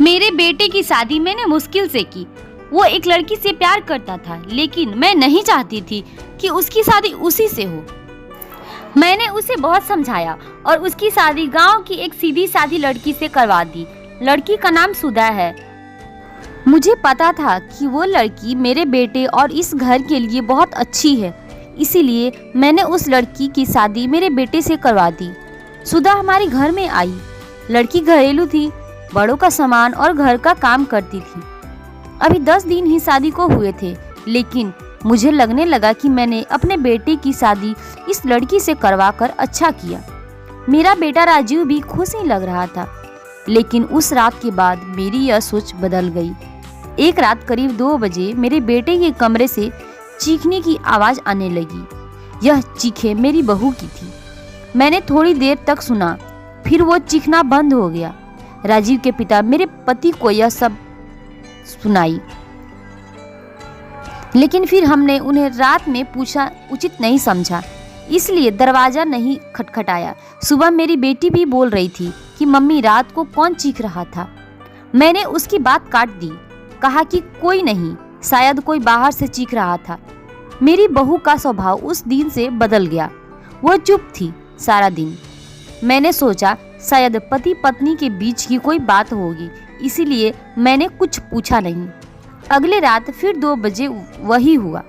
मेरे बेटे की शादी मैंने मुश्किल से की। वो एक लड़की से प्यार करता था, लेकिन मैं नहीं चाहती थी कि उसकी शादी उसी से हो। मैंने उसे बहुत समझाया और उसकी शादी गांव की एक सीधी सादी लड़की से करवा दी। लड़की का नाम सुधा है। मुझे पता था कि वो लड़की मेरे बेटे और इस घर के लिए बहुत अच्छी है, इसीलिए मैंने उस लड़की की शादी मेरे बेटे से करवा दी। सुधा हमारे घर में आई। लड़की घरेलू थी, बड़ों का सामान और घर का काम करती थी। अभी 10 दिन ही शादी को हुए थे, लेकिन मुझे लगने लगा कि मैंने अपने बेटे की शादी इस लड़की से करवा कर अच्छा किया। मेरा बेटा राजीव भी खुश ही लग रहा था, लेकिन उस रात के बाद मेरी यह सोच बदल गई। एक रात करीब 2 बजे मेरे बेटे के कमरे से चीखने की आवाज़ आने लगी। यह चीखें मेरी बहू की थी। मैंने थोड़ी देर तक सुना, फिर वो चीखना बंद हो गया। राजीव के पिता मेरे पति को यह सब सुनाई, लेकिन फिर हमने उन्हें रात में पूछा उचित नहीं समझा, इसलिए दरवाज़ा नहीं खटखटाया। सुबह मेरी बेटी भी बोल रही थी कि मम्मी रात को कौन चीख रहा था। मैंने उसकी बात काट दी, कहा कि कोई नहीं, शायद कोई बाहर से चीख रहा था। मेरी बहू का स्वभाव उस दिन से बदल गया। वह चुप थी सारा दिन। मैंने सोचा शायद पति पत्नी के बीच की कोई बात होगी, इसीलिए मैंने कुछ पूछा नहीं। अगले रात फिर 2 बजे वही हुआ।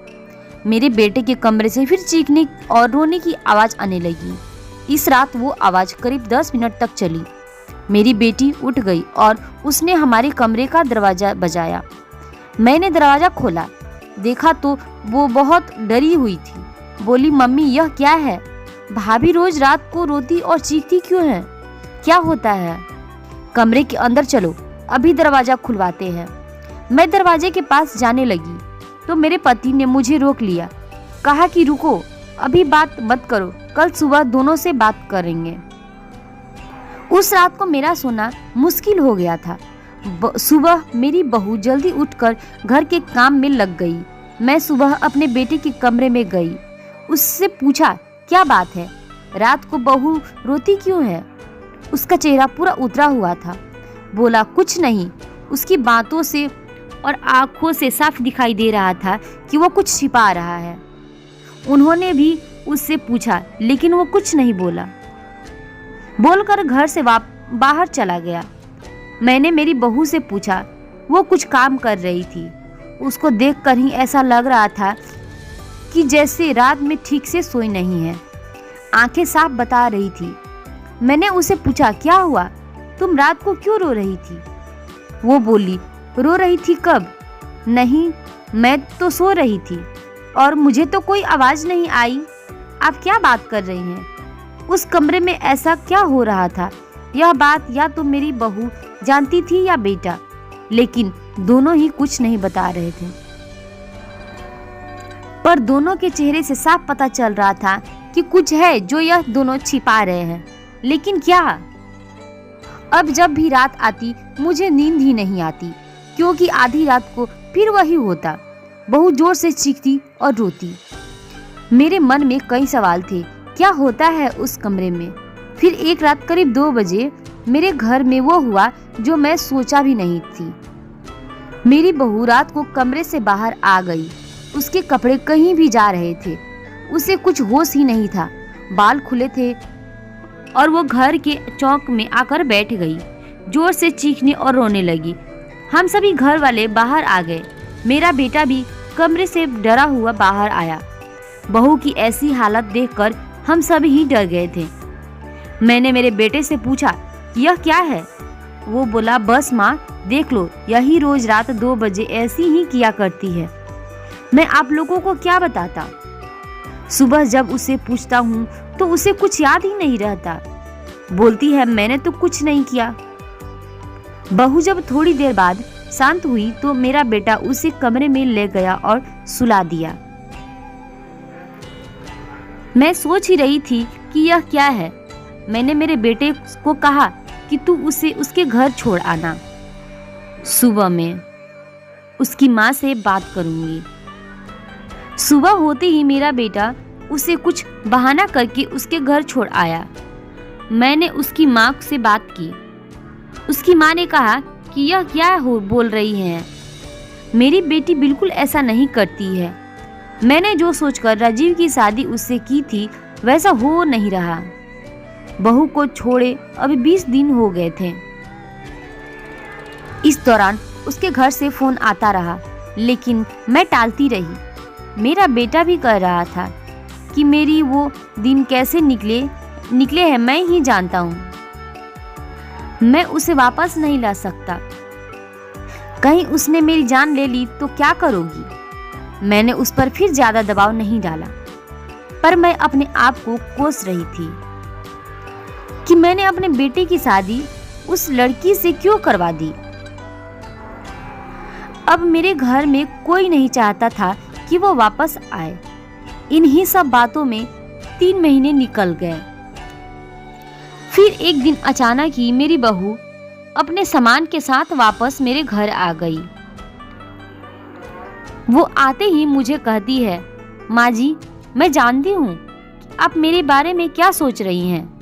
मेरे बेटे के कमरे से फिर चीखने और रोने की आवाज़ आने लगी। इस रात वो आवाज़ करीब 10 मिनट तक चली। मेरी बेटी उठ गई और उसने हमारे कमरे का दरवाज़ा बजाया। मैंने दरवाज़ा खोला, देखा तो वो बहुत डरी हुई थी। बोली, मम्मी यह क्या है? भाभी रोज रात को रोती और चीखती क्यों है? क्या होता है? कमरे के अंदर चलो, अभी दरवाज़ा खुलवाते हैं। मैं दरवाजे के पास जाने लगी तो मेरे पति ने मुझे रोक लिया। कहा कि रुको, अभी बात मत करो, कल सुबह दोनों से बात करेंगे। उस रात को मेरा सोना मुश्किल हो गया था। सुबह मेरी बहू जल्दी उठकर घर के काम में लग गई। मैं सुबह अपने बेटे के कमरे में गई। उससे पूछा, क्या बात है? रात को बहू रोती क्यों है? उसका चेहरा पूरा उतरा हुआ था। बोला, कुछ नहीं। उसकी बातों से और आंखों से साफ दिखाई दे रहा था कि वो कुछ छिपा रहा है। उन्होंने भी उससे पूछा, लेकिन वो कुछ नहीं बोला। बोलकर घर से बाहर चला गया। मैंने मेरी बहू से पूछा, वो कुछ काम कर रही थी। उसको देखकर ही ऐसा लग रहा था कि जैसे रात में ठीक से सोई नहीं है। आंखें साफ बता रही थी। मैंने उसे पूछा, क्या हुआ? तुम रात को क्यों रो रही थी? वो बोली, रो रही थी कब? नहीं, मैं तो सो रही थी और मुझे तो कोई आवाज़ नहीं आई। आप क्या बात कर रही हैं? उस कमरे में ऐसा क्या हो रहा था? यह बात या तो मेरी बहू जानती थी या बेटा, लेकिन दोनों ही कुछ नहीं बता रहे थे। पर दोनों के चेहरे से साफ पता चल रहा था कि कुछ है जो यह दोनों छिपा रहे हैं, लेकिन क्या? अब जब भी रात आती मुझे नींद ही नहीं आती, क्योंकि आधी रात को फिर वही होता। बहू जोर से चीखती और रोती। मेरे मन में कई सवाल थे, क्या होता है उस कमरे में? फिर एक रात करीब 2 बजे मेरे घर में वो हुआ जो मैं सोचा भी नहीं थी। मेरी बहू रात को कमरे से बाहर आ गई। उसके कपड़े कहीं भी जा रहे थे। उसे कुछ होश ही नहीं था। बाल खुले थे और वो घर के चौक में आकर बैठ गई। जोर से चीखने और रोने लगी। हम सभी घर वाले बाहर आ गए। मेरा बेटा भी कमरे से डरा हुआ बाहर आया। बहू की ऐसी हालत देखकर हम सभी ही डर गए थे। मैंने मेरे बेटे से पूछा, यह क्या है? वो बोला, बस माँ, देख लो, यही रोज रात 2 बजे ऐसी ही किया करती है। मैं आप लोगों को क्या बताता? सुबह जब उसे पूछता हूँ तो उसे कुछ याद ही नहीं रहता। बोलती है, मैंने तो कुछ नहीं किया। बहू जब थोड़ी देर बाद शांत हुई तो मेरा बेटा उसे कमरे में ले गया और सुला दिया। मैं सोच ही रही थी कि यह क्या है। मैंने मेरे बेटे को कहा कि तू उसे उसके घर छोड़ आना। सुबह में उसकी माँ से बात करूंगी। सुबह होते ही मेरा बेटा उसे कुछ बहाना करके उसके घर छोड़ आया। मैंने उसकी माँ से बात की। उसकी माँ ने कहा कि यह क्या हो बोल रही हैं। मेरी बेटी बिल्कुल ऐसा नहीं करती है। मैंने जो सोचकर राजीव की शादी उससे की थी वैसा हो नहीं रहा। बहू को छोड़े अभी 20 दिन हो गए थे। इस दौरान उसके घर से फोन आता रहा, लेकिन मैं टालती रही। मेरा बेटा भी कह रहा था कि मेरी वो दिन कैसे निकले हैं मैं ही जानता हूँ। मैं उसे वापस नहीं ला सकता। कहीं उसने मेरी जान ले ली तो क्या करोगी। मैंने उस पर फिर ज्यादा दबाव नहीं डाला, पर मैं अपने आप को कोस रही थी कि मैंने अपने बेटे की शादी उस लड़की से क्यों करवा दी। अब मेरे घर में कोई नहीं चाहता था कि वो वापस आए। इन्हीं सब बातों में 3 महीने निकल गए। फिर एक दिन अचानक ही मेरी बहू अपने सामान के साथ वापस मेरे घर आ गई। वो आते ही मुझे कहती है, माँ जी, मैं जानती हूँ कि आप मेरे बारे में क्या सोच रही हैं,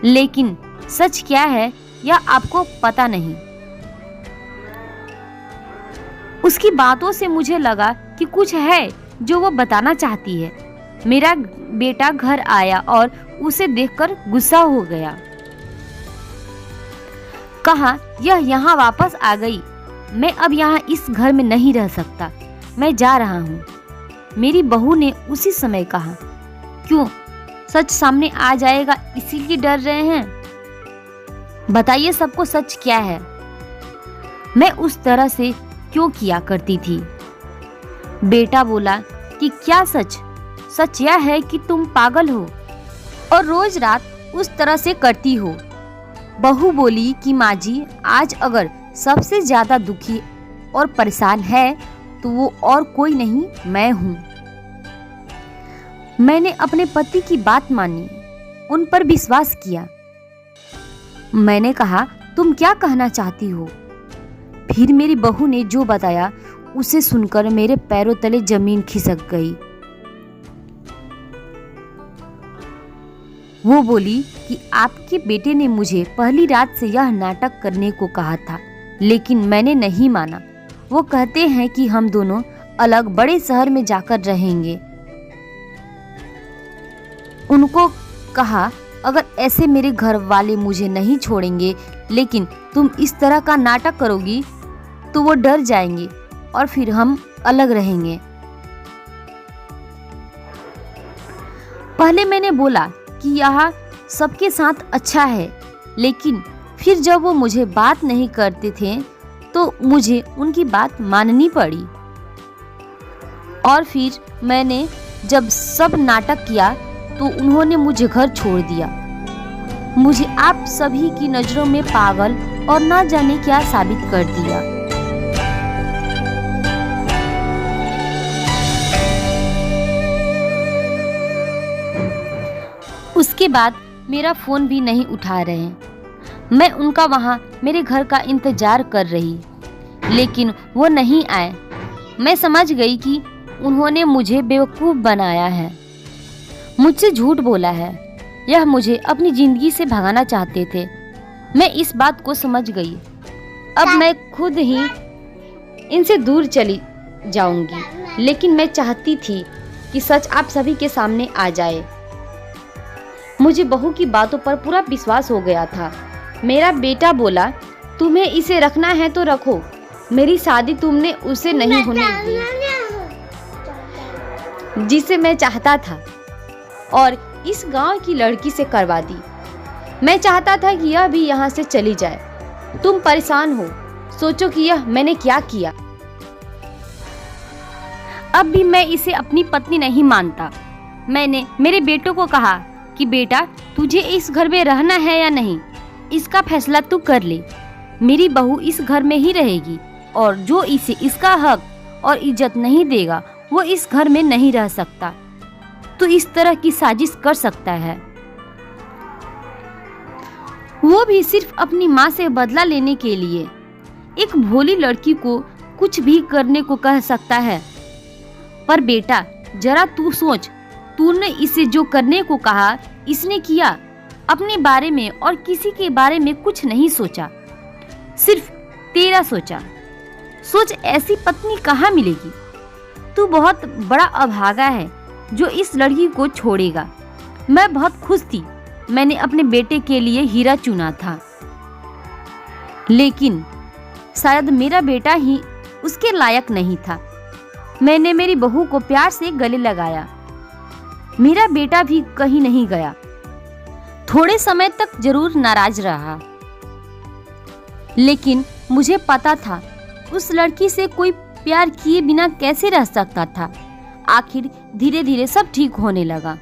लेकिन सच क्या है यह आपको पता नहीं। उसकी बातों से मुझे लगा कि कुछ है जो वो बताना चाहती है। मेरा बेटा घर आया और उसे देखकर गुस्सा हो गया। कहा, यह यहाँ वापस आ गई। मैं अब यहाँ इस घर में नहीं रह सकता, मैं जा रहा हूँ। मेरी बहू ने उसी समय कहा, क्यों, सच सामने आ जाएगा इसीलिए डर रहे हैं? बताइए सबको सच क्या है। मैं उस तरह से क्यों किया करती थी? बेटा बोला कि क्या सच? सच यह है कि तुम पागल हो और रोज रात उस तरह से करती हो। बहू बोली कि माँ जी, आज अगर सबसे ज्यादा दुखी और परेशान है तो वो और कोई नहीं, मैं हूँ। मैंने अपने पति की बात मानी, उन पर विश्वास किया। मैंने कहा, तुम क्या कहना चाहती हो? फिर मेरी बहू ने जो बताया उसे सुनकर मेरे पैरों तले जमीन खिसक गई। वो बोली कि आपके बेटे ने मुझे पहली रात से यह नाटक करने को कहा था, लेकिन मैंने नहीं माना। वो कहते हैं कि हम दोनों अलग बड़े शहर में जाकर रहेंगे। उनको कहा, अगर ऐसे मेरे घर वाले मुझे नहीं छोड़ेंगे, लेकिन तुम इस तरह का नाटक करोगी तो वो डर जाएंगे और फिर हम अलग रहेंगे। पहले मैंने बोला कि यह सबके साथ अच्छा है, लेकिन फिर जब वो मुझे बात नहीं करते थे तो मुझे उनकी बात माननी पड़ी। और फिर मैंने जब सब नाटक किया तो उन्होंने मुझे घर छोड़ दिया। मुझे आप सभी की नजरों में पागल और ना जाने क्या साबित कर दिया। उसके बाद मेरा फोन भी नहीं उठा रहे। मैं उनका वहाँ मेरे घर का इंतजार कर रही, लेकिन वो नहीं आए। मैं समझ गई कि उन्होंने मुझे बेवकूफ़ बनाया है, मुझसे झूठ बोला है। यह मुझे अपनी जिंदगी से भगाना चाहते थे। मैं इस बात को समझ गई। अब मैं खुद ही इनसे दूर चली जाऊंगी, लेकिन मैं चाहती थी कि सच आप सभी के सामने आ जाए। मुझे बहू की बातों पर पूरा विश्वास हो गया था। मेरा बेटा बोला, तुम्हें इसे रखना है तो रखो, मेरी शादी तुमने उसे नहीं होने दी जिसे मैं चाहता था, और इस गांव की लड़की से करवा दी। मैं चाहता था कि यह भी यहाँ से चली जाए। तुम परेशान हो, सोचो कि यह मैंने क्या किया। अब भी मैं इसे अपनी पत्नी नहीं मानता। मैंने मेरे बेटों को कहा कि बेटा, तुझे इस घर में रहना है या नहीं, इसका फैसला तू कर ले। मेरी बहू इस घर में ही रहेगी, और जो इसे इसका हक और इज्जत नहीं देगा वो इस घर में नहीं रह सकता। तो इस तरह की साजिश कर सकता है, वो भी सिर्फ अपनी माँ से बदला लेने के लिए। एक भोली लड़की को कुछ भी करने को कह सकता है। पर बेटा, जरा तू सोच, तूने इसे जो करने को कहा इसने किया। अपने बारे में और किसी के बारे में कुछ नहीं सोचा, सिर्फ तेरा सोच ऐसी पत्नी कहाँ मिलेगी। तू बहुत बड़ा अभागा है जो इस लड़की को छोड़ेगा। मैं बहुत खुश थी, मैंने अपने बेटे के लिए हीरा चुना था, लेकिन शायद मेरा बेटा ही उसके लायक नहीं था। मैंने मेरी बहू को प्यार से गले लगाया। मेरा बेटा भी कहीं नहीं गया। थोड़े समय तक जरूर नाराज रहा, लेकिन मुझे पता था उस लड़की से कोई प्यार किए बिना कैसे रह सकता था। आखिर धीरे धीरे सब ठीक होने लगा।